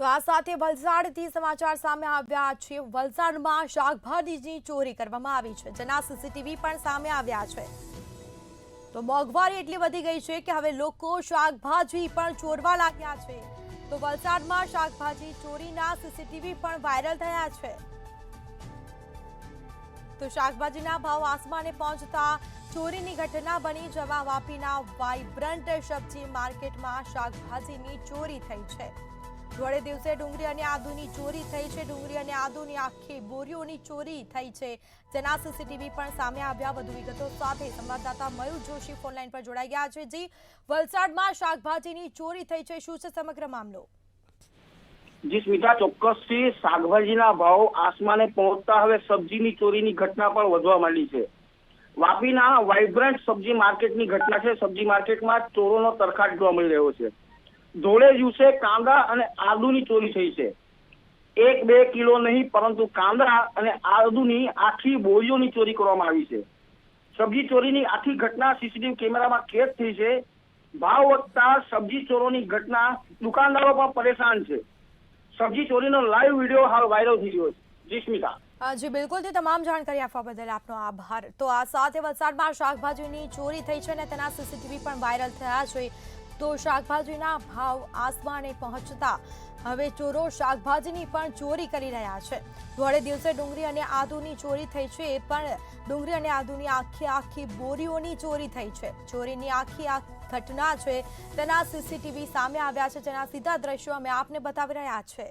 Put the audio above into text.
તો આ સાથે વલસાડથી સમાચાર સામે આવ્યા છે। વલસાડમાં શાકભાજીની ચોરી કરવામાં આવી છે, જેના સીસીટીવી પણ સામે આવ્યા છે। તો મોંઘવારી એટલી વધી ગઈ છે કે હવે લોકો શાકભાજી પણ ચોરવા લાગ્યા છે। તો વલસાડમાં શાકભાજી ચોરીના સીસીટીવી પણ વાયરલ થયા છે। તો શાકભાજીના ભાવ આસમાને પહોંચતા ચોરીની ઘટના બની જવા વાપીના વાઇબ્રન્ટ સબ્જી માર્કેટમાં શાકભાજીની ચોરી થઈ છે। ધોળે દિવસે ડુંગળી અને આદુની ચોરી થઈ છે। ડુંગળી અને આદુની આખી બોરીઓની ચોરી થઈ છે, જેના સીસીટીવી પણ સામે આવ્યા। વધુ વિગતો સાથે સંવાદદાતા મયુર જોશી ફોનલાઈન પર જોડાઈ ગયા છે। જી, વલસાડમાં શાકભાજીની ચોરી થઈ છે, શું છે સમગ્ર મામલો? જી સ્મિતા, ચોક્કસથી શાકભાજીના ભાવ આસમાને પહોંચતા હવે સબ્જીની ચોરીની ઘટના પણ વધવા માંડી છે। વાપીના વાઇબ્રન્ટ સબ્જી માર્કેટની ઘટના છે। સબ્જી માર્કેટમાં ચોરોનો તરખાટ જોવા મળી રહ્યો છે। ધોળે દિવસે કાંદા અને આદુની ચોરી થઈ છે। 1-2 કિલો નહીં, પરંતુ કાંદા અને આદુની આખી બોરીઓની ચોરી કરવામાં આવી છે। સબ્જી ચોરીની આખી ઘટના સીસીટીવી કેમેરામાં કેદ થઈ છે। ભાવ વધતા સબ્જી ચોરોની ઘટના દુકાનદારો પણ પરેશાન છે। સબ્જી ચોરીનો લાઈવ વિડીયો હાલ વાયરલ થઈ રહ્યો છે। જી સ્મિતા। જી બિલકુલ, તે તમામ જાણકારી આપવા બદલ આપનો આભાર। તો આ સાથે વલસાડમાં શાકભાજીની ચોરી થઈ છે અને તેના સીસીટીવી પણ વાયરલ થયા છે। તો શાકભાજીના ભાવ આસમાને પહોંચતા હવે ચોરો શાકભાજીની પણ ચોરી કરી રહ્યા છે। ધોળે દિવસે ડુંગળી અને આદુની ચોરી થઈ છે, એ પણ ડુંગળી અને આદુની આખી બોરીઓની ચોરી થઈ છે। ચોરીની આખી આ ઘટના છે, તેના સીસીટીવી સામે આવ્યા છે, જેના સીધા દ્રશ્યો અમે આપને બતાવી રહ્યા છે।